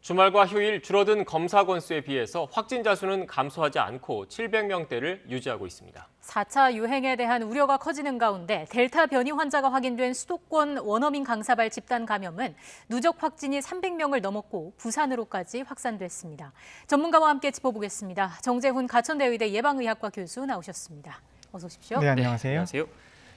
주말과 휴일 줄어든 검사 건수에 비해서 확진자 수는 감소하지 않고 700명대를 유지하고 있습니다. 4차 유행에 대한 우려가 커지는 가운데 델타 변이 환자가 확인된 수도권 원어민 강사발 집단 감염은 누적 확진이 300명을 넘었고 부산으로까지 확산됐습니다. 전문가와 함께 짚어보겠습니다. 정재훈 가천대의대 예방의학과 교수 나오셨습니다. 어서 오십시오. 네, 안녕하세요. 안녕하세요.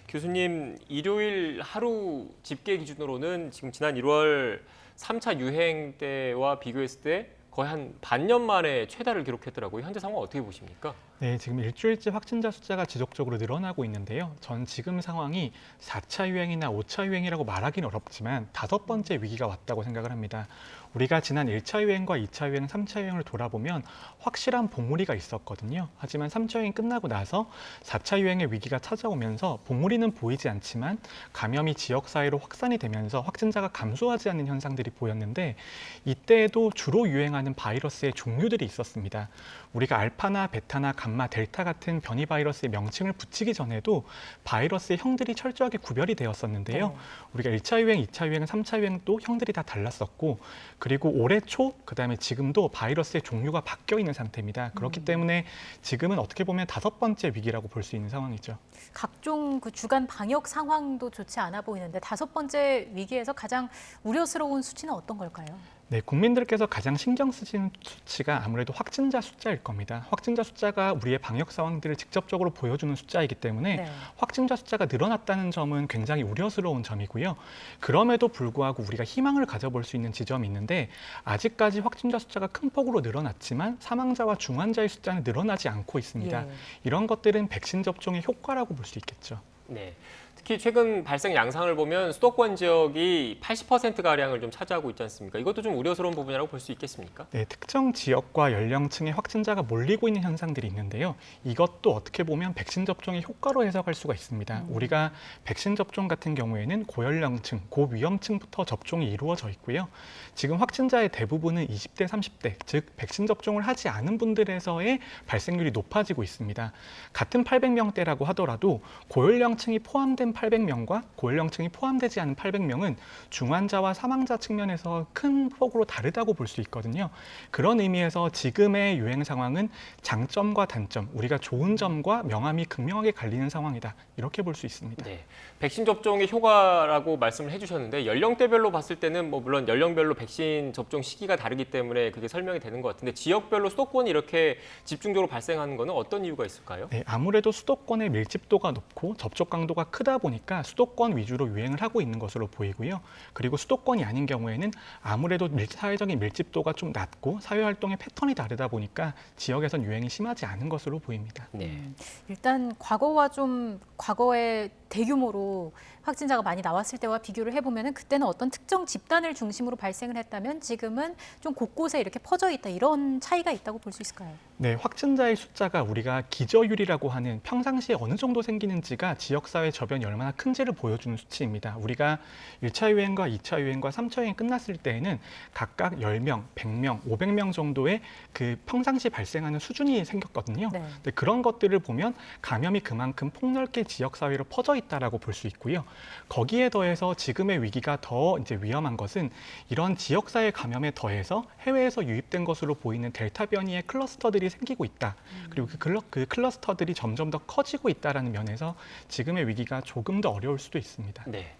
교수님, 일요일 하루 집계 기준으로는 지금 지난 1월 3차 유행 때와 비교했을 때 거의 한 반년 만에 최다를 기록했더라고요. 현재 상황 어떻게 보십니까? 네, 지금 일주일째 확진자 숫자가 지속적으로 늘어나고 있는데요. 전 지금 상황이 4차 유행이나 5차 유행이라고 말하기는 어렵지만 5번째 위기가 왔다고 생각을 합니다. 우리가 지난 1차 유행과 2차 유행, 3차 유행을 돌아보면 확실한 봉우리가 있었거든요. 하지만 3차 유행 끝나고 나서 4차 유행의 위기가 찾아오면서 봉우리는 보이지 않지만 감염이 지역사회로 확산이 되면서 확진자가 감소하지 않는 현상들이 보였는데 이때에도 주로 유행하는 바이러스의 종류들이 있었습니다. 우리가 알파나 베타나 감마, 델타 같은 변이 바이러스의 명칭을 붙이기 전에도 바이러스의 형들이 철저하게 구별이 되었었는데요. 우리가 1차 유행, 2차 유행, 3차 유행도 형들이 다 달랐었고 그리고 올해 초, 그다음에 지금도 바이러스의 종류가 바뀌어 있는 상태입니다. 그렇기 때문에 지금은 어떻게 보면 5번째 위기라고 볼 수 있는 상황이죠. 각종 그 주간 방역 상황도 좋지 않아 보이는데 5번째 위기에서 가장 우려스러운 수치는 어떤 걸까요? 네, 국민들께서 가장 신경 쓰시는 수치가 아무래도 확진자 숫자일 겁니다. 확진자 숫자가 우리의 방역 상황들을 직접적으로 보여주는 숫자이기 때문에 확진자 숫자가 늘어났다는 점은 굉장히 우려스러운 점이고요. 그럼에도 불구하고 우리가 희망을 가져볼 수 있는 지점이 있는데 아직까지 확진자 숫자가 큰 폭으로 늘어났지만 사망자와 중환자의 숫자는 늘어나지 않고 있습니다. 이런 것들은 백신 접종의 효과라고 볼 수 있겠죠. 네. 특히 최근 발생 양상을 보면 수도권 지역이 80%가량을 좀 차지하고 있지 않습니까? 이것도 좀 우려스러운 부분이라고 볼 수 있겠습니까? 네, 특정 지역과 연령층의 확진자가 몰리고 있는 현상들이 있는데요. 이것도 어떻게 보면 백신 접종의 효과로 해석할 수가 있습니다. 우리가 백신 접종 같은 경우에는 고연령층, 고위험층부터 접종이 이루어져 있고요. 지금 확진자의 대부분은 20대, 30대, 즉 백신 접종을 하지 않은 분들에서의 발생률이 높아지고 있습니다. 같은 800명대라고 하더라도 고연령층이 포함된 800명과 고연령층이 포함되지 않은 800명은 중환자와 사망자 측면에서 큰 폭으로 다르다고 볼 수 있거든요. 그런 의미에서 지금의 유행 상황은 장점과 단점, 우리가 좋은 점과 명암이 극명하게 갈리는 상황이다. 이렇게 볼 수 있습니다. 네. 백신 접종의 효과라고 말씀을 해주셨는데 연령대별로 봤을 때는 뭐 물론 연령별로 백신 접종 시기가 다르기 때문에 그게 설명이 되는 것 같은데 지역별로 수도권이 이렇게 집중적으로 발생하는 거는 어떤 이유가 있을까요? 네, 아무래도 수도권의 밀집도가 높고 접촉 강도가 크다 보니까 수도권 위주로 유행을 하고 있는 것으로 보이고요. 그리고 수도권이 아닌 경우에는 아무래도 사회적인 밀집도가 좀 낮고 사회활동의 패턴이 다르다 보니까 지역에선 유행이 심하지 않은 것으로 보입니다. 네. 일단 과거의 대규모로 확진자가 많이 나왔을 때와 비교를 해보면 그때는 어떤 특정 집단을 중심으로 발생을 했다면 지금은 좀 곳곳에 이렇게 퍼져 있다 이런 차이가 있다고 볼 수 있을까요? 네, 확진자의 숫자가 우리가 기저율이라고 하는 평상시에 어느 정도 생기는지가 지역사회 저변이 얼마나 큰지를 보여주는 수치입니다. 우리가 1차 유행과 2차 유행과 3차 유행 끝났을 때에는 각각 10명, 100명, 500명 정도의 그 평상시 발생하는 수준이 생겼거든요. 근데 그런 것들을 보면 감염이 그만큼 폭넓게 지역사회로 퍼져 있다라고 볼 수 있고요. 거기에 더해서 지금의 위기가 더 이제 위험한 것은 이런 지역사회 감염에 더해서 해외에서 유입된 것으로 보이는 델타 변이의 클러스터들이 생기고 있다. 그리고 그 클러스터들이 점점 더 커지고 있다는 면에서 지금의 위기가 조금 더 어려울 수도 있습니다. 네.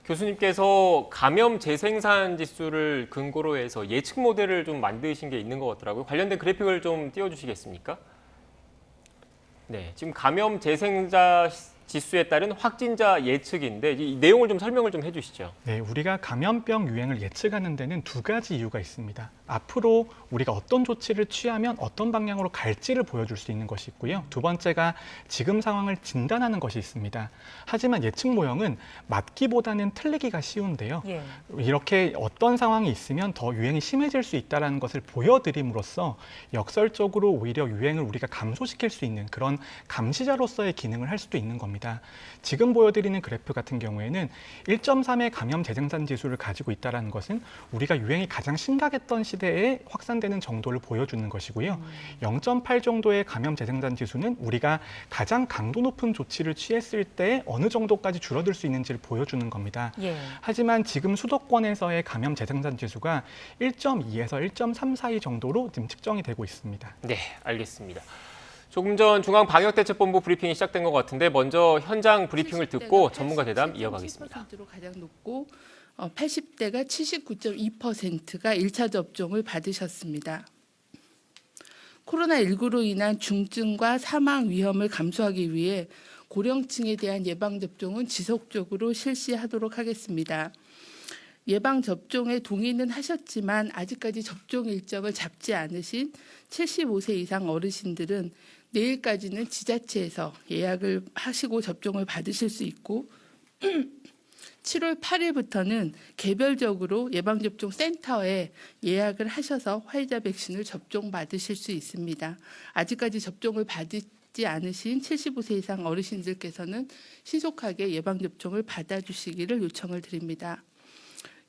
교수님께서 감염 재생산 지수를 근거로 해서 예측 모델을 좀 만드신 게 있는 것 같더라고요. 관련된 그래픽을 좀 띄워주시겠습니까? 네, 지금 감염 재생자 지수에 따른 확진자 예측인데 이 내용을 좀 설명을 좀 해주시죠. 네, 우리가 감염병 유행을 예측하는 데는 두 가지 이유가 있습니다. 앞으로 우리가 어떤 조치를 취하면 어떤 방향으로 갈지를 보여줄 수 있는 것이 있고요. 두 번째가 지금 상황을 진단하는 것이 있습니다. 하지만 예측 모형은 맞기보다는 틀리기가 쉬운데요. 이렇게 어떤 상황이 있으면 더 유행이 심해질 수 있다는 것을 보여드림으로써 역설적으로 오히려 유행을 우리가 감소시킬 수 있는 그런 감시자로서의 기능을 할 수도 있는 겁니다. 겁니다. 지금 보여드리는 그래프 같은 경우에는 1.3의 감염 재생산 지수를 가지고 있다는 것은 우리가 유행이 가장 심각했던 시대에 확산되는 정도를 보여주는 것이고요. 0.8 정도의 감염 재생산 지수는 우리가 가장 강도 높은 조치를 취했을 때 어느 정도까지 줄어들 수 있는지를 보여주는 겁니다. 예. 하지만 지금 수도권에서의 감염 재생산 지수가 1.2에서 1.3 사이 정도로 지금 측정이 되고 있습니다. 네, 알겠습니다. 조금 전 중앙방역대책본부 브리핑이 시작된 것 같은데 먼저 현장 브리핑을 듣고 전문가 대담 이어가겠습니다. 70%로 가장 높고 80대가 79.2%가 1차 접종을 받으셨습니다. 코로나19로 인한 중증과 사망 위험을 감소하기 위해 고령층에 대한 예방접종은 지속적으로 실시하도록 하겠습니다. 예방접종에 동의는 하셨지만 아직까지 접종 일정을 잡지 않으신 75세 이상 어르신들은 내일까지는 지자체에서 예약을 하시고 접종을 받으실 수 있고 7월 8일부터는 개별적으로 예방접종 센터에 예약을 하셔서 화이자 백신을 접종받으실 수 있습니다. 아직까지 접종을 받지 않으신 75세 이상 어르신들께서는 신속하게 예방접종을 받아주시기를 요청을 드립니다.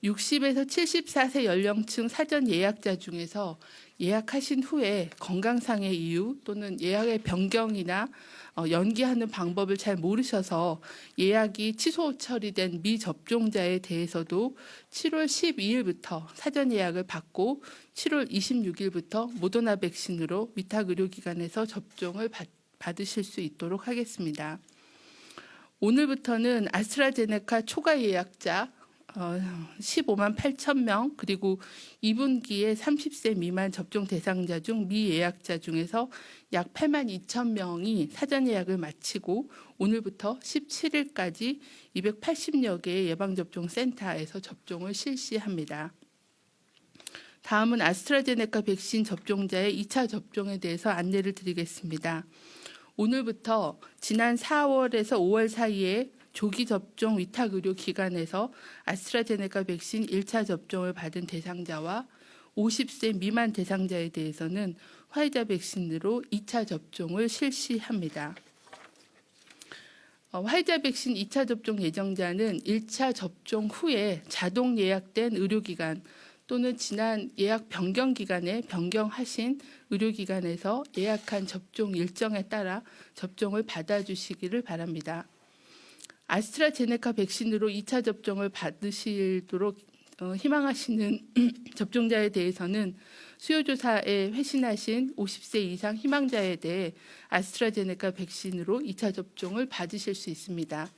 60에서 74세 연령층 사전 예약자 중에서 예약하신 후에 건강상의 이유 또는 예약의 변경이나 연기하는 방법을 잘 모르셔서 예약이 취소 처리된 미접종자에 대해서도 7월 12일부터 사전 예약을 받고 7월 26일부터 모더나 백신으로 위탁 의료기관에서 접종을 받으실 수 있도록 하겠습니다. 오늘부터는 아스트라제네카 초과 예약자 15만 8천 명 그리고 2분기에 30세 미만 접종 대상자 중 미예약자 중에서 약 8만 2천 명이 사전 예약을 마치고 오늘부터 17일까지 280여 개의 예방접종 센터에서 접종을 실시합니다. 다음은 아스트라제네카 백신 접종자의 2차 접종에 대해서 안내를 드리겠습니다. 오늘부터 지난 4월에서 5월 사이에 조기 접종 위탁 의료 기관에서 아스트라제네카 백신 1차 접종을 받은 대상자와 50세 미만 대상자에 대해서는 화이자 백신으로 2차 접종을 실시합니다. 화이자 백신 2차 접종 예정자는 1차 접종 후에 자동 예약된 의료기관 또는 지난 예약 변경 기간에 변경하신 의료기관에서 예약한 접종 일정에 따라 접종을 받아주시기를 바랍니다. 아스트라제네카 백신으로 2차 접종을 받으시도록 희망하시는 접종자에 대해서는 수요조사에 회신하신 50세 이상 희망자에 대해 아스트라제네카 백신으로 2차 접종을 받으실 수 있습니다.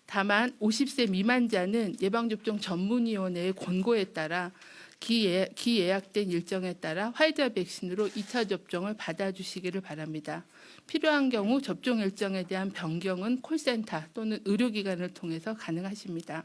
다만 50세 미만자는 예방접종 전문위원회의 권고에 따라 기예약된 일정에 따라 화이자 백신으로 2차 접종을 받아주시기를 바랍니다. 필요한 경우 접종 일정에 대한 변경은 콜센터 또는 의료기관을 통해서 가능하십니다.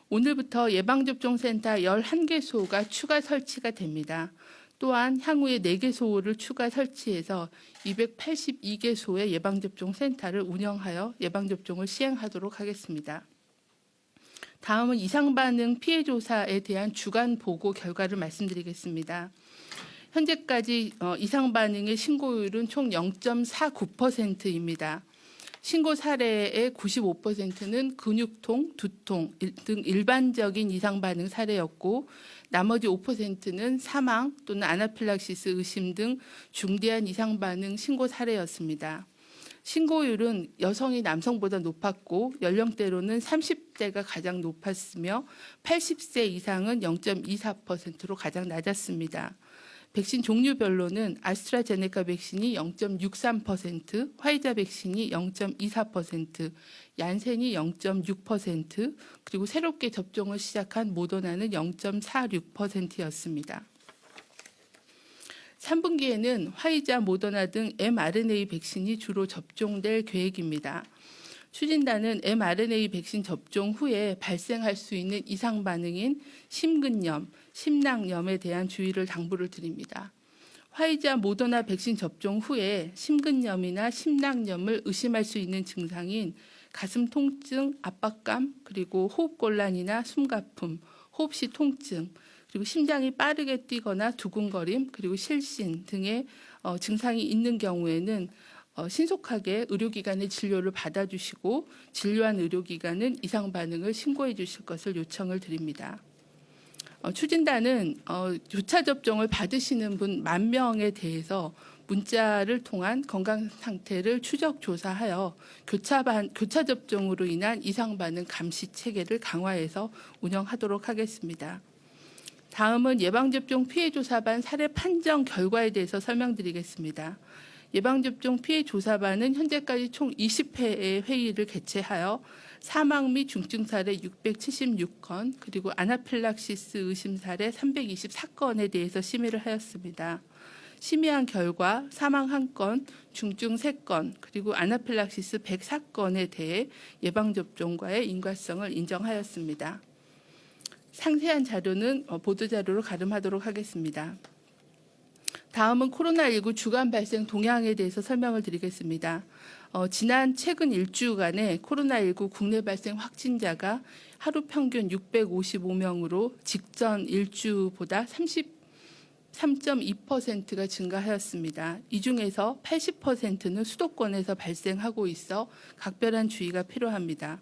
오늘부터 예방접종센터 11개소가 추가 설치가 됩니다. 또한 향후에 4개소를 추가 설치해서 282개소의 예방접종센터를 운영하여 예방접종을 시행하도록 하겠습니다. 다음은 이상반응 피해조사에 대한 주간 보고 결과를 말씀드리겠습니다. 현재까지 이상반응의 신고율은 총 0.49%입니다. 신고 사례의 95%는 근육통, 두통 등 일반적인 이상반응 사례였고 나머지 5%는 사망 또는 아나필락시스 의심 등 중대한 이상반응 신고 사례였습니다. 신고율은 여성이 남성보다 높았고 연령대로는 30대가 가장 높았으며 80세 이상은 0.24%로 가장 낮았습니다. 백신 종류별로는 아스트라제네카 백신이 0.63%, 화이자 백신이 0.24%, 얀센이 0.6%, 그리고 새롭게 접종을 시작한 모더나는 0.46%였습니다. 3분기에는 화이자, 모더나 등 mRNA 백신이 주로 접종될 계획입니다. 추진단은 mRNA 백신 접종 후에 발생할 수 있는 이상 반응인 심근염, 심낭염에 대한 주의를 당부를 드립니다. 화이자, 모더나 백신 접종 후에 심근염이나 심낭염을 의심할 수 있는 증상인 가슴 통증, 압박감, 그리고 호흡곤란이나 숨가쁨, 호흡시 통증, 그리고 심장이 빠르게 뛰거나 두근거림, 그리고 실신 등의 증상이 있는 경우에는 신속하게 의료기관의 진료를 받아주시고 진료한 의료기관은 이상 반응을 신고해 주실 것을 요청을 드립니다. 추진단은 교차 접종을 받으시는 분 10,000명에 대해서 문자를 통한 건강 상태를 추적 조사하여 교차 접종으로 인한 이상 반응 감시 체계를 강화해서 운영하도록 하겠습니다. 다음은 예방접종 피해조사반 사례 판정 결과에 대해서 설명드리겠습니다. 예방접종 피해조사반은 현재까지 총 20회의 회의를 개최하여 사망 및 중증 사례 676건, 그리고 아나필락시스 의심 사례 324건에 대해서 심의를 하였습니다. 심의한 결과 사망 1건, 중증 3건, 그리고 아나필락시스 104건에 대해 예방접종과의 인과성을 인정하였습니다. 상세한 자료는 보도자료로 가름하도록 하겠습니다. 다음은 코로나19 주간 발생 동향에 대해서 설명을 드리겠습니다. 지난 최근 일주간에 코로나19 국내 발생 확진자가 하루 평균 655명으로 직전 일주보다 33.2%가 증가하였습니다. 이 중에서 80%는 수도권에서 발생하고 있어 각별한 주의가 필요합니다.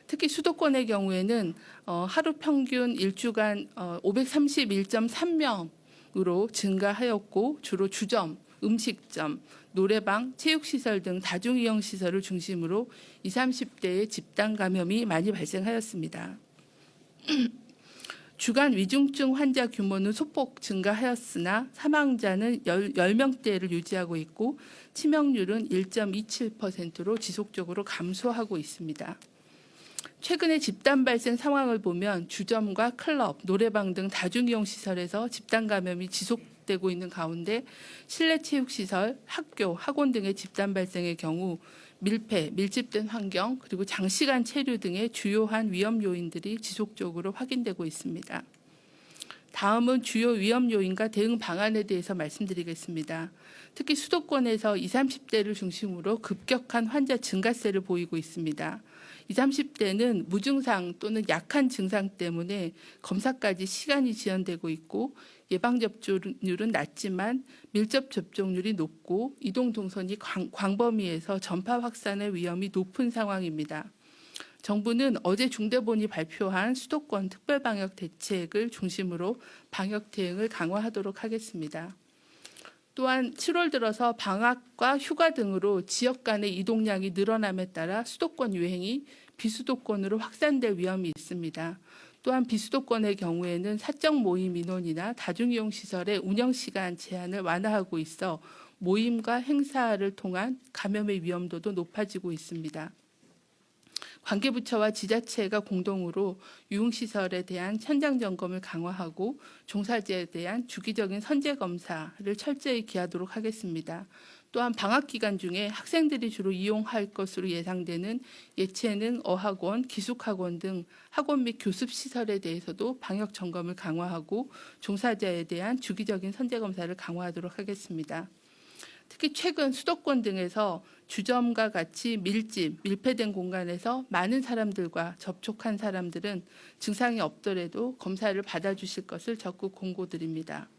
특히 수도권의 경우에는 하루 평균 일주간 531.3명으로 증가하였고, 주로 주점, 음식점, 노래방, 체육시설 등 다중이용시설을 중심으로 20, 30대의 집단 감염이 많이 발생하였습니다. 주간 위중증 환자 규모는 소폭 증가하였으나 사망자는 10명대를 유지하고 있고 치명률은 1.27%로 지속적으로 감소하고 있습니다. 최근의 집단 발생 상황을 보면 주점과 클럽, 노래방 등 다중이용시설에서 집단 감염이 지속되고 있는 가운데 실내 체육시설, 학교, 학원 등의 집단 발생의 경우 밀폐, 밀집된 환경, 그리고 장시간 체류 등의 주요한 위험 요인들이 지속적으로 확인되고 있습니다. 다음은 주요 위험 요인과 대응 방안에 대해서 말씀드리겠습니다. 특히 수도권에서 20, 30대를 중심으로 급격한 환자 증가세를 보이고 있습니다. 20, 30대는 무증상 또는 약한 증상 때문에 검사까지 시간이 지연되고 있고 예방접종률은 낮지만 밀접 접종률이 높고 이동 동선이 광범위해서 전파 확산의 위험이 높은 상황입니다. 정부는 어제 중대본이 발표한 수도권 특별방역 대책을 중심으로 방역 대응을 강화하도록 하겠습니다. 또한 7월 들어서 방학과 휴가 등으로 지역 간의 이동량이 늘어남에 따라 수도권 유행이 비수도권으로 확산될 위험이 있습니다. 또한 비수도권의 경우에는 사적 모임 인원이나 다중이용 시설의 운영 시간 제한을 완화하고 있어 모임과 행사를 통한 감염의 위험도도 높아지고 있습니다. 관계부처와 지자체가 공동으로 유흥시설에 대한 현장 점검을 강화하고 종사자에 대한 주기적인 선제 검사를 철저히 기하도록 하겠습니다. 또한 방학 기간 중에 학생들이 주로 이용할 것으로 예상되는 예체능, 어학원, 기숙학원 등 학원 및 교습시설에 대해서도 방역 점검을 강화하고 종사자에 대한 주기적인 선제 검사를 강화하도록 하겠습니다. 특히 최근 수도권 등에서 주점과 같이 밀폐된 공간에서 많은 사람들과 접촉한 사람들은 증상이 없더라도 검사를 받아주실 것을 적극 공고드립니다.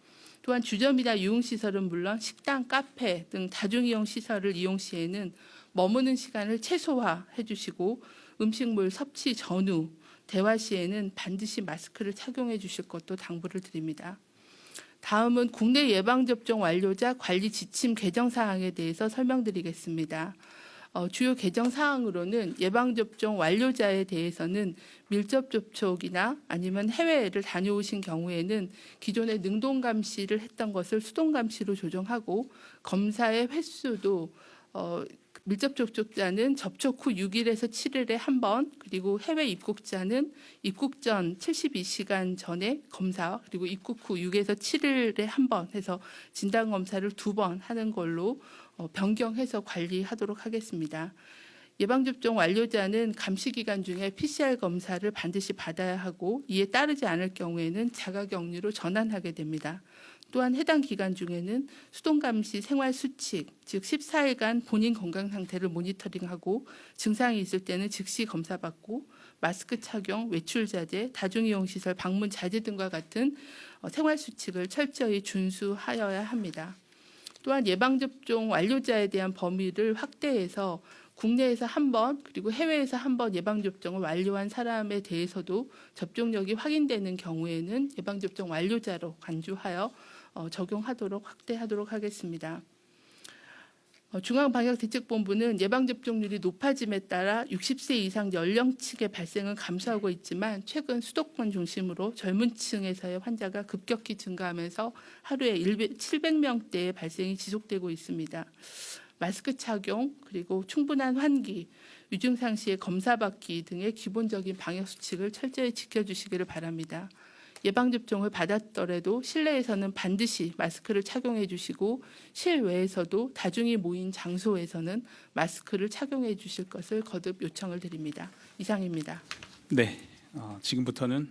또한 주점이나 유흥시설은 물론 식당, 카페 등 다중이용 시설을 이용 시에는 머무는 시간을 최소화해 주시고 음식물 섭취 전후, 대화 시에는 반드시 마스크를 착용해 주실 것도 당부를 드립니다. 다음은 국내 예방접종 완료자 관리 지침 개정 사항에 대해서 설명드리겠습니다. 주요 개정 사항으로는 예방접종 완료자에 대해서는 밀접 접촉이나 아니면 해외를 다녀오신 경우에는 기존에 능동 감시를 했던 것을 수동 감시로 조정하고 검사의 횟수도 밀접 접촉자는 접촉 후 6일에서 7일에 한 번, 그리고 해외 입국자는 입국 전 72시간 전에 검사, 그리고 입국 후 6에서 7일에 한 번 해서 진단 검사를 2번 하는 걸로 변경해서 관리하도록 하겠습니다. 예방접종 완료자는 감시 기간 중에 PCR 검사를 반드시 받아야 하고 이에 따르지 않을 경우에는 자가격리로 전환하게 됩니다. 또한 해당 기간 중에는 수동감시 생활수칙, 즉 14일간 본인 건강 상태를 모니터링하고 증상이 있을 때는 즉시 검사받고 마스크 착용, 외출 자제, 다중이용시설 방문 자제 등과 같은 생활수칙을 철저히 준수하여야 합니다. 또한 예방접종 완료자에 대한 범위를 확대해서 국내에서 한 번 그리고 해외에서 한 번 예방접종을 완료한 사람에 대해서도 접종력이 확인되는 경우에는 예방접종 완료자로 간주하여 적용하도록 확대하도록 하겠습니다. 중앙방역대책본부는 예방접종률이 높아짐에 따라 60세 이상 연령층의 발생은 감소하고 있지만 최근 수도권 중심으로 젊은 층에서의 환자가 급격히 증가하면서 하루에 700명대의 발생이 지속되고 있습니다. 마스크 착용 그리고 충분한 환기, 위중상 시에 검사받기 등의 기본적인 방역 수칙을 철저히 지켜주시기를 바랍니다. 예방접종을 받았더라도 실내에서는 반드시 마스크를 착용해 주시고 실외에서도 다중이 모인 장소에서는 마스크를 착용해 주실 것을 거듭 요청을 드립니다. 이상입니다. 네, 지금부터는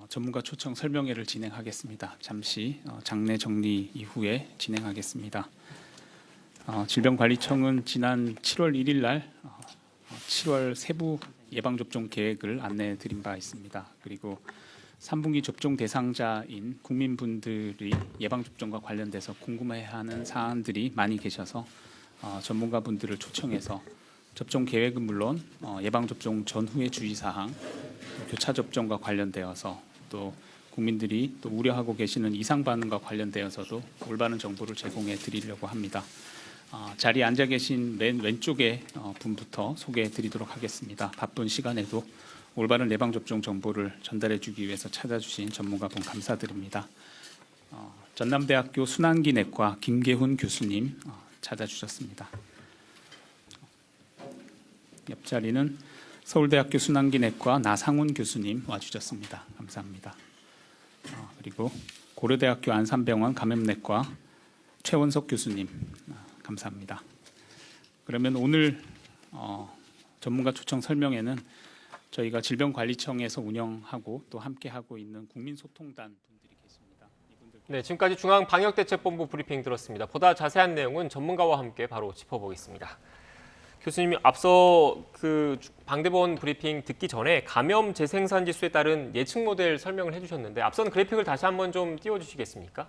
전문가 초청 설명회를 진행하겠습니다. 잠시 장내 정리 이후에 진행하겠습니다. 질병관리청은 지난 7월 1일 날 7월 세부 예방접종 계획을 안내해 드린 바 있습니다. 그리고 3분기 접종 대상자인 국민분들이 예방접종과 관련돼서 궁금해하는 사안들이 많이 계셔서 전문가분들을 초청해서 접종 계획은 물론 예방접종 전후의 주의사항, 교차 접종과 관련되어서 또 국민들이 또 우려하고 계시는 이상 반응과 관련되어서도 올바른 정보를 제공해 드리려고 합니다. 자리에 앉아 계신 맨 왼쪽에 분부터 소개해 드리도록 하겠습니다. 바쁜 시간에도 올바른 예방접종 정보를 전달해 주기 위해서 찾아주신 전문가분 감사드립니다. 전남대학교 순환기내과 김계훈 교수님 찾아주셨습니다. 옆자리는 서울대학교 순환기내과 나상훈 교수님 와주셨습니다. 감사합니다. 그리고 고려대학교 안산병원 감염내과 최원석 교수님 감사합니다. 그러면 오늘 전문가 초청 설명회는 저희가 질병관리청에서 운영하고 또 함께하고 있는 국민소통단 분들이 계십니다. 네, 지금까지 중앙방역대책본부 브리핑 들었습니다. 보다 자세한 내용은 전문가와 함께 바로 짚어보겠습니다. 교수님, 앞서 그 방대본 브리핑 듣기 전에 감염 재생산 지수에 따른 예측 모델 설명을 해주셨는데 앞선 그래픽을 다시 한번 좀 띄워주시겠습니까?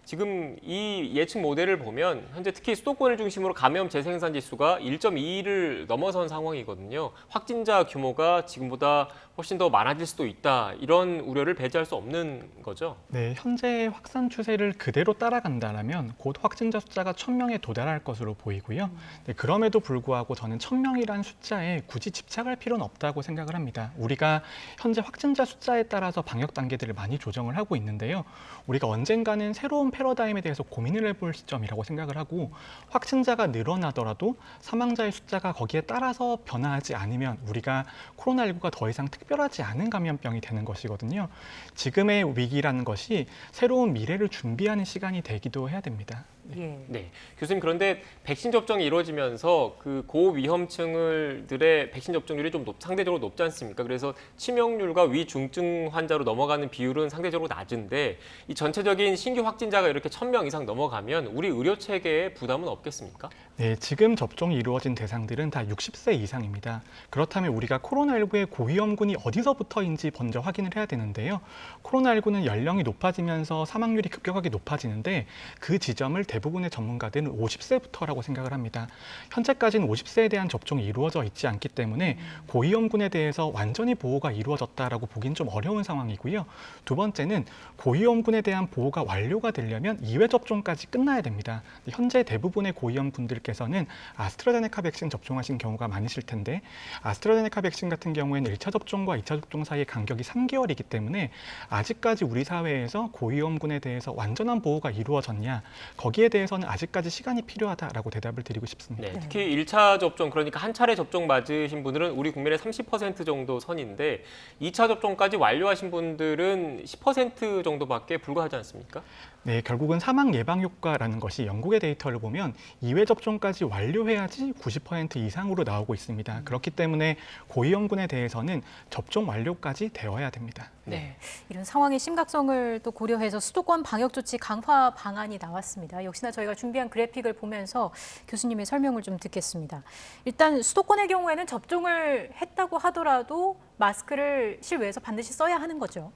지금 이 예측 모델을 보면 현재 특히 수도권을 중심으로 감염 재생산 지수가 1.2를 넘어선 상황이거든요. 확진자 규모가 지금보다 훨씬 더 많아질 수도 있다. 이런 우려를 배제할 수 없는 거죠. 네, 현재 확산 추세를 그대로 따라간다면 곧 확진자 숫자가 1,000명에 도달할 것으로 보이고요. 네, 그럼에도 불구하고 저는 1,000명이라는 숫자에 굳이 집착할 필요는 없다고 생각을 합니다. 우리가 현재 확진자 숫자에 따라서 방역 단계들을 많이 조정을 하고 있는데요. 우리가 언젠가는 새로운 패러다임에 대해서 고민을 해볼 시점이라고 생각을 하고 확진자가 늘어나더라도 사망자의 숫자가 거기에 따라서 변화하지 않으면 우리가 코로나19가 더 이상 특별하지 않은 감염병이 되는 것이거든요. 지금의 위기라는 것이 새로운 미래를 준비하는 시간이 되기도 해야 됩니다. 예. 네, 교수님 그런데 백신 접종이 이루어지면서 그 고위험층들의 백신 접종률이 좀 상대적으로 높지 않습니까? 그래서 치명률과 위중증 환자로 넘어가는 비율은 상대적으로 낮은데 이 전체적인 신규 확진자가 이렇게 1,000명 이상 넘어가면 우리 의료 체계에 부담은 없겠습니까? 네, 지금 접종이 이루어진 대상들은 다 60세 이상입니다. 그렇다면 우리가 코로나19의 고위험군이 어디서부터인지 먼저 확인을 해야 되는데요. 코로나19는 연령이 높아지면서 사망률이 급격하게 높아지는데 그 지점을 대부분의 전문가들은 50세부터라고 생각을 합니다. 현재까지는 50세에 대한 접종이 이루어져 있지 않기 때문에 고위험군에 대해서 완전히 보호가 이루어졌다라고 보긴 좀 어려운 상황이고요. 두 번째는 고위험군에 대한 보호가 완료가 되려면 2회 접종까지 끝나야 됩니다. 현재 대부분의 고위험군들께서는 아스트라제네카 백신 접종하신 경우가 많으실 텐데 아스트라제네카 백신 같은 경우에는 1차 접종과 2차 접종 사이의 간격이 3개월이기 때문에 아직까지 우리 사회에서 고위험군에 대해서 완전한 보호가 이루어졌냐 거기에 대해서는 아직까지 시간이 필요하다라고 대답을 드리고 싶습니다. 네, 특히 1차 접종, 그러니까 한 차례 접종 맞으신 분들은 우리 국민의 30% 정도 선인데 2차 접종까지 완료하신 분들은 10% 정도밖에 불과하지 않습니까? 네, 결국은 사망 예방 효과라는 것이 영국의 데이터를 보면 2회 접종까지 완료해야지 90% 이상으로 나오고 있습니다. 그렇기 때문에 고위험군에 대해서는 접종 완료까지 되어야 됩니다. 네. 이런 상황의 심각성을 또 고려해서 수도권 방역 조치 강화 방안이 나왔습니다. 역시나 저희가 준비한 그래픽을 보면서 교수님의 설명을 좀 듣겠습니다. 일단 수도권의 경우에는 접종을 했다고 하더라도 마스크를 실외에서 반드시 써야 하는 거죠.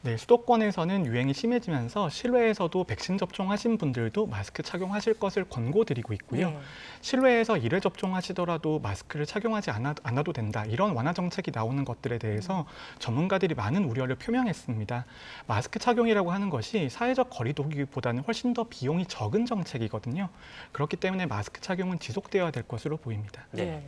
네, 수도권에서는 유행이 심해지면서 실외에서도 백신 접종하신 분들도 마스크 착용하실 것을 권고드리고 있고요. 네. 실외에서 1회 접종하시더라도 마스크를 착용하지 않아도 된다. 이런 완화 정책이 나오는 것들에 대해서 전문가들이 많은 우려를 표명했습니다. 마스크 착용이라고 하는 것이 사회적 거리 두기보다는 훨씬 더 비용이 적은 정책이거든요. 그렇기 때문에 마스크 착용은 지속되어야 될 것으로 보입니다. 네.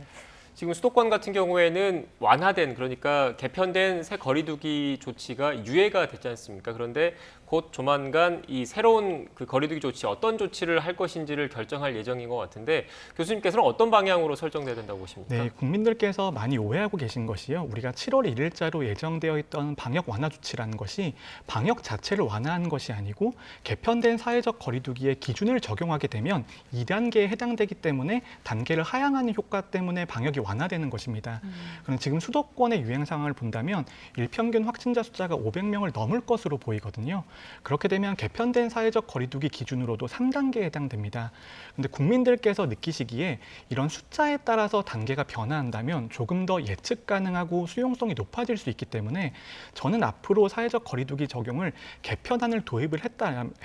지금 수도권 같은 경우에는 완화된, 그러니까 개편된 새 거리두기 조치가 유예가 됐지 않습니까? 그런데 곧 조만간 이 새로운 그 거리두기 조치, 어떤 조치를 할 것인지를 결정할 예정인 것 같은데, 교수님께서는 어떤 방향으로 설정돼야 된다고 보십니까? 네, 국민들께서 많이 오해하고 계신 것이요. 우리가 7월 1일자로 예정되어 있던 방역 완화 조치라는 것이 방역 자체를 완화하는 것이 아니고 개편된 사회적 거리두기의 기준을 적용하게 되면 2단계에 해당되기 때문에 단계를 하향하는 효과 때문에 방역이 완화되는 것입니다. 그럼 지금 수도권의 유행 상황을 본다면 일평균 확진자 숫자가 500명을 넘을 것으로 보이거든요. 그렇게 되면 개편된 사회적 거리두기 기준으로도 3단계에 해당됩니다. 그런데 국민들께서 느끼시기에 이런 숫자에 따라서 단계가 변화한다면 조금 더 예측 가능하고 수용성이 높아질 수 있기 때문에 저는 앞으로 사회적 거리두기 적용을 개편안을 도입을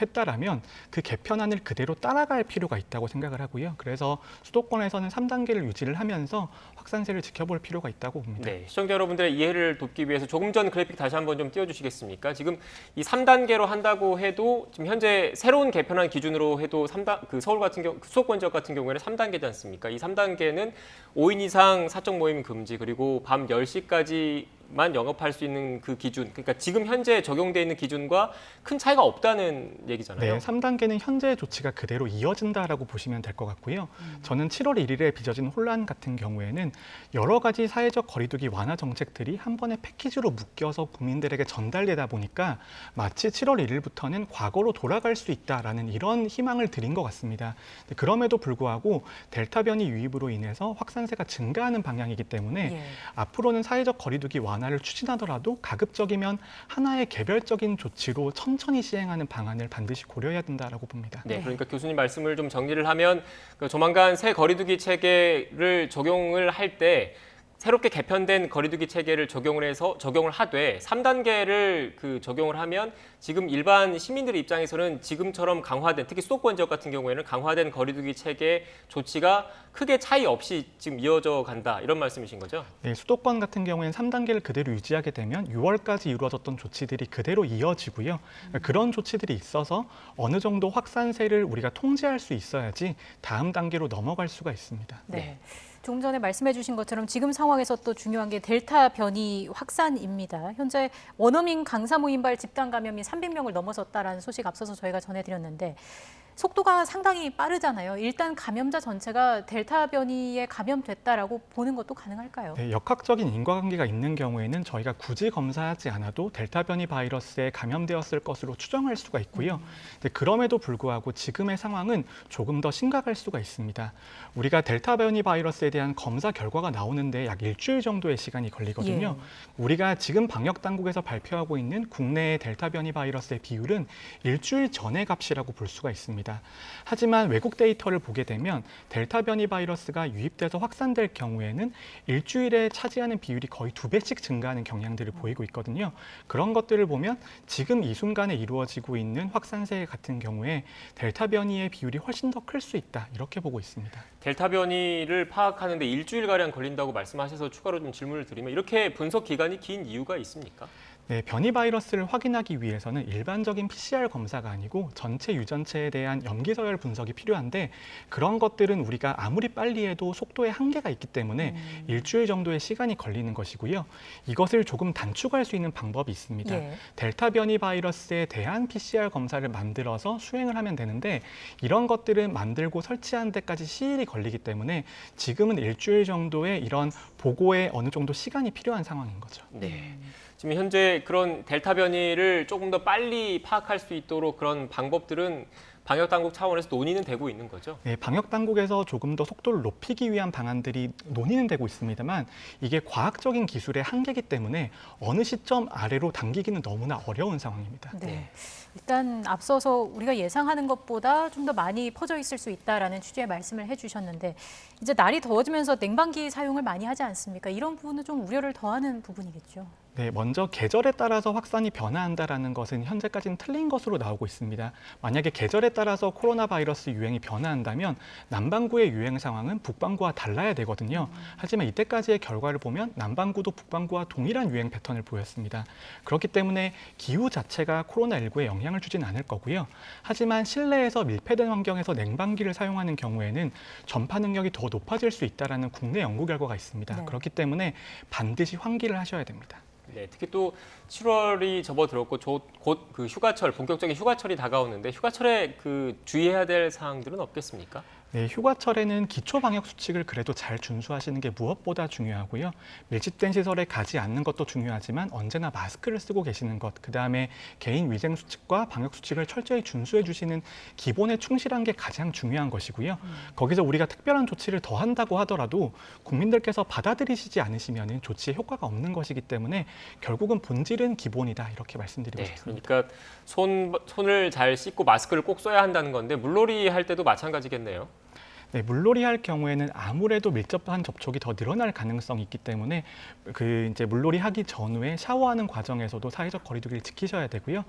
했다라면 그 개편안을 그대로 따라갈 필요가 있다고 생각을 하고요. 그래서 수도권에서는 3단계를 유지를 하면서 확산세를 지켜볼 필요가 있다고 봅니다. 네, 시청자 여러분들의 이해를 돕기 위해서 조금 전 그래픽 다시 한번 좀 띄워주시겠습니까? 지금 이 3단계로 한다고 해도 지금 현재 새로운 개편안 기준으로 해도 서울 같은 경우, 수도권 지역 같은 경우에는 3단계지 않습니까? 이 3단계는 5인 이상 사적 모임 금지, 그리고 밤 10시까지만 영업할 수 있는 그 기준, 그러니까 지금 현재 적용돼 있는 기준과 큰 차이가 없다는 얘기잖아요. 네, 3단계는 현재 조치가 그대로 이어진다라고 보시면 될 것 같고요. 저는 7월 1일에 빚어진 혼란 같은 경우에는 여러 가지 사회적 거리두기 완화 정책들이 한 번에 패키지로 묶여서 국민들에게 전달되다 보니까 마치 7월 1일부터는 과거로 돌아갈 수 있다라는 이런 희망을 드린 것 같습니다. 그럼에도 불구하고 델타 변이 유입으로 인해서 확산세가 증가하는 방향이기 때문에 예. 앞으로는 사회적 거리두기 완화를 추진하더라도 가급적이면 하나의 개별적인 조치로 천천히 시행하는 방안을 반드시 고려해야 된다라고 봅니다. 네, 그러니까 교수님 말씀을 좀 정리를 하면 조만간 새 거리두기 체계를 적용을 할 때 새롭게 개편된 거리두기 체계를 적용을 하되 3단계를 적용을 하면 지금 일반 시민들의 입장에서는 지금처럼 강화된, 특히 수도권 지역 같은 경우에는 강화된 거리두기 체계 조치가 크게 차이 없이 지금 이어져 간다, 이런 말씀이신 거죠? 네, 수도권 같은 경우에는 3단계를 그대로 유지하게 되면 6월까지 이루어졌던 조치들이 그대로 이어지고요. 그런 조치들이 있어서 어느 정도 확산세를 우리가 통제할 수 있어야지 다음 단계로 넘어갈 수가 있습니다. 네. 조금 전에 말씀해 주신 것처럼 지금 상황에서 또 중요한 게 델타 변이 확산입니다. 현재 원어민 강사 모임발 집단 감염이 300명을 넘어섰다라는 소식 앞서서 저희가 전해드렸는데 속도가 상당히 빠르잖아요. 일단 감염자 전체가 델타 변이에 감염됐다라고 보는 것도 가능할까요? 네, 역학적인 인과관계가 있는 경우에는 저희가 굳이 검사하지 않아도 델타 변이 바이러스에 감염되었을 것으로 추정할 수가 있고요. 그럼에도 불구하고 지금의 상황은 조금 더 심각할 수가 있습니다. 우리가 델타 변이 바이러스에 대한 검사 결과가 나오는데 약 일주일 정도의 시간이 걸리거든요. 우리가 지금 방역 당국에서 발표하고 있는 국내의 델타 변이 바이러스의 비율은 일주일 전의 값이라고 볼 수가 있습니다. 하지만 외국 데이터를 보게 되면 델타 변이 바이러스가 유입돼서 확산될 경우에는 일주일에 차지하는 비율이 거의 2배씩 증가하는 경향들을 보이고 있거든요. 그런 것들을 보면 지금 이 순간에 이루어지고 있는 확산세 같은 경우에 델타 변이의 비율이 훨씬 더 클 수 있다, 이렇게 보고 있습니다. 델타 변이를 파악하는데 일주일가량 걸린다고 말씀하셔서 추가로 좀 질문을 드리면 이렇게 분석 기간이 긴 이유가 있습니까? 네, 변이 바이러스를 확인하기 위해서는 일반적인 PCR 검사가 아니고 전체 유전체에 대한 염기서열 분석이 필요한데 그런 것들은 우리가 아무리 빨리 해도 속도에 한계가 있기 때문에 일주일 정도의 시간이 걸리는 것이고요. 이것을 조금 단축할 수 있는 방법이 있습니다. 델타 변이 바이러스에 대한 PCR 검사를 만들어서 수행을 하면 되는데 이런 것들은 만들고 설치하는 데까지 시일이 걸리기 때문에 지금은 일주일 정도의 이런 보고에 어느 정도 시간이 필요한 상황인 거죠. 네. 지금 현재 그런 델타 변이를 조금 더 빨리 파악할 수 있도록 그런 방법들은 방역 당국 차원에서 논의는 되고 있는 거죠? 네, 방역 당국에서 조금 더 속도를 높이기 위한 방안들이 논의는 되고 있습니다만 이게 과학적인 기술의 한계이기 때문에 어느 시점 아래로 당기기는 너무나 어려운 상황입니다. 네. 일단 앞서서 우리가 예상하는 것보다 좀 더 많이 퍼져 있을 수 있다라는 취지의 말씀을 해주셨는데 이제 날이 더워지면서 냉방기 사용을 많이 하지 않습니까? 이런 부분은 좀 우려를 더하는 부분이겠죠. 네, 먼저 계절에 따라서 확산이 변화한다라는 것은 현재까지는 틀린 것으로 나오고 있습니다. 만약에 계절에 따라서 코로나 바이러스 유행이 변화한다면 남반구의 유행 상황은 북반구와 달라야 되거든요. 하지만 이때까지의 결과를 보면 남반구도 북반구와 동일한 유행 패턴을 보였습니다. 그렇기 때문에 기후 자체가 코로나19에 영향을 주진 않을 거고요. 하지만 실내에서 밀폐된 환경에서 냉방기를 사용하는 경우에는 전파 능력이 더 높아질 수 있다는 국내 연구 결과가 있습니다. 네. 그렇기 때문에 반드시 환기를 하셔야 됩니다. 네, 특히 또 7월이 접어들었고 곧 그 휴가철, 본격적인 휴가철이 다가오는데 휴가철에 그 주의해야 될 사항들은 없겠습니까? 네, 휴가철에는 기초 방역 수칙을 그래도 잘 준수하시는 게 무엇보다 중요하고요. 밀집된 시설에 가지 않는 것도 중요하지만 언제나 마스크를 쓰고 계시는 것, 그다음에 개인 위생 수칙과 방역 수칙을 철저히 준수해 주시는 기본에 충실한 게 가장 중요한 것이고요. 거기서 우리가 특별한 조치를 더 한다고 하더라도 국민들께서 받아들이시지 않으시면 조치에 효과가 없는 것이기 때문에 결국은 본질은 기본이다 이렇게 말씀드리고 네, 싶습니다. 그러니까 손을 잘 씻고 마스크를 꼭 써야 한다는 건데 물놀이 할 때도 마찬가지겠네요. 네, 물놀이 할 경우에는 아무래도 밀접한 접촉이 더 늘어날 가능성이 있기 때문에 이제 물놀이 하기 전후에 샤워하는 과정에서도 사회적 거리두기를 지키셔야 되고요.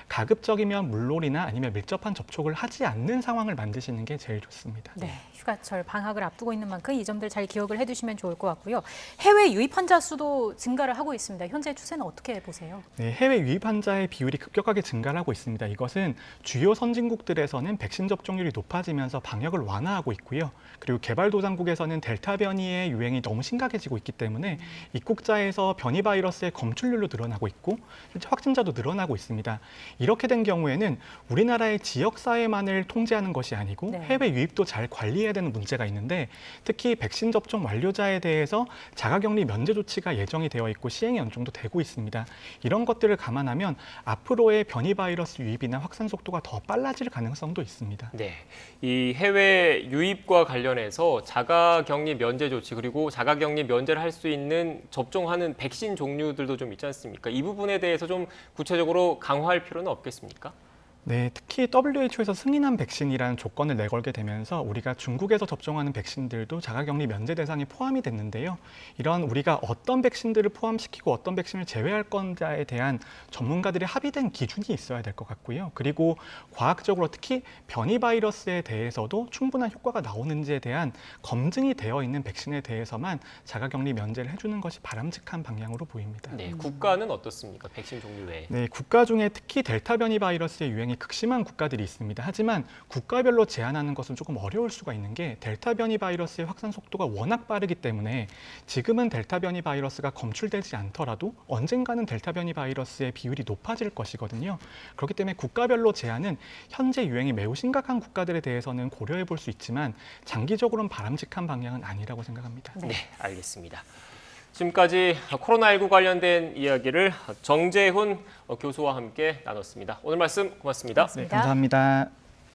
가급적이면 물놀이나 아니면 밀접한 접촉을 하지 않는 상황을 만드시는 게 제일 좋습니다. 네, 휴가철 방학을 앞두고 있는 만큼 이 점들 잘 기억을 해두시면 좋을 것 같고요. 해외 유입 환자 수도 증가를 하고 있습니다. 현재 추세는 어떻게 보세요? 네, 해외 유입 환자의 비율이 급격하게 증가를 하고 있습니다. 이것은 주요 선진국들에서는 백신 접종률이 높아지면서 방역을 완화하고 있고요. 그리고 개발도상국에서는 델타 변이의 유행이 너무 심각해지고 있기 때문에 입국자에서 변이 바이러스의 검출률도 늘어나고 있고 실제 확진자도 늘어나고 있습니다. 이렇게 된 경우에는 우리나라의 지역사회만을 통제하는 것이 아니고 네. 해외 유입도 잘 관리해야 되는 문제가 있는데 특히 백신 접종 완료자에 대해서 자가격리 면제 조치가 예정이 되어 있고 시행이 어느 정도 되고 있습니다. 이런 것들을 감안하면 앞으로의 변이 바이러스 유입이나 확산 속도가 더 빨라질 가능성도 있습니다. 네, 이 해외 유입과 관련해서 자가격리 면제 조치 그리고 자가격리 면제를 할 수 있는 접종하는 백신 종류들도 좀 있지 않습니까? 이 부분에 대해서 좀 구체적으로 강화할 필요는 없겠습니까? 네, 특히 WHO에서 승인한 백신이라는 조건을 내걸게 되면서 우리가 중국에서 접종하는 백신들도 자가격리 면제 대상에 포함이 됐는데요. 이런 우리가 어떤 백신들을 포함시키고 어떤 백신을 제외할 건지에 대한 전문가들의 합의된 기준이 있어야 될 것 같고요. 그리고 과학적으로 특히 변이 바이러스에 대해서도 충분한 효과가 나오는지에 대한 검증이 되어 있는 백신에 대해서만 자가격리 면제를 해주는 것이 바람직한 방향으로 보입니다. 네, 국가는 어떻습니까? 백신 종류 외에. 네, 국가 중에 특히 델타 변이 바이러스의 유행이 극심한 국가들이 있습니다. 하지만 국가별로 제한하는 것은 조금 어려울 수가 있는 게 델타 변이 바이러스의 확산 속도가 워낙 빠르기 때문에 지금은 델타 변이 바이러스가 검출되지 않더라도 언젠가는 델타 변이 바이러스의 비율이 높아질 것이거든요. 그렇기 때문에 국가별로 제한은 현재 유행이 매우 심각한 국가들에 대해서는 고려해 볼 수 있지만 장기적으로는 바람직한 방향은 아니라고 생각합니다. 네, 알겠습니다. 지금까지 코로나19 관련된 이야기를 정재훈 교수와 함께 나눴습니다. 오늘 말씀 고맙습니다. 고맙습니다. 네, 감사합니다.